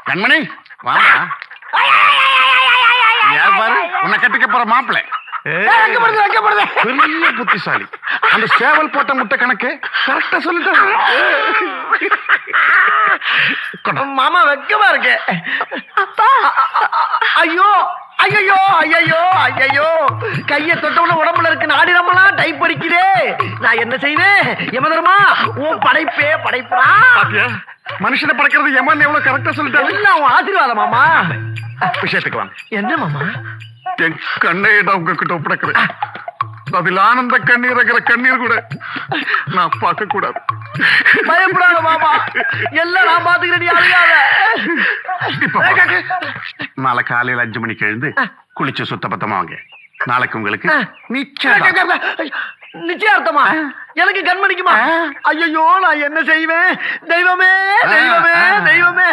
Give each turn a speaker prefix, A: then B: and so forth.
A: கண்மணி வாமா. யார் பாரு உன்னை கட்டிக்க போற மாப்பிள்ளை. பெரிய புத்திசாலி. அந்த சேவல் போட்ட முட்டை கணக்கு கரெக்டா சொல்லிட்டாரு.
B: மாமா வெக்கமா இருக்கு. ஐயோ ஐயோ ஐயோ ஐயோ கைய தொட்டவன உடம்புல இருக்கு நாடி நம்மலாம் டைப் படிக்குதே. நான் என்ன செய்வேன்? யமதர்மா உன் படைப்பே படைப்பா.
A: மனுஷனை படைக்கிறது எமன் எவ்வளவு கரெக்டா சொல்லிட்டாரு.
B: எல்லாம் உன் ஆசீர்வாதம் மாமா.
A: விஷயத்துக்கு வாங்க.
B: என்ன மாமா?
A: என் கண்ணையிட உங்ககிட்ட ஒப்படைக்கிறேன். அதில் ஆனந்த கண்ணீர் இருக்கிற கண்ணீர் கூட நான் பார்க்க கூடாது.
B: பயப்படாத மாமா, எல்லாம் நான் பாத்துக்கிறேன், நீ அழுகாத.
A: நாளை காலையில் 5 மணிக்கு எழுந்து குளிச்சு சுத்த பத்தமா வாங்க. நாளைக்கு உங்களுக்கு நிச்சயம்.
B: நிச்சயார்த்தமா? எனக்கு கண்மணிக்குமா? ஐயோ நான் என்ன செய்வேன்? தெய்வமே தெய்வமே தெய்வமே.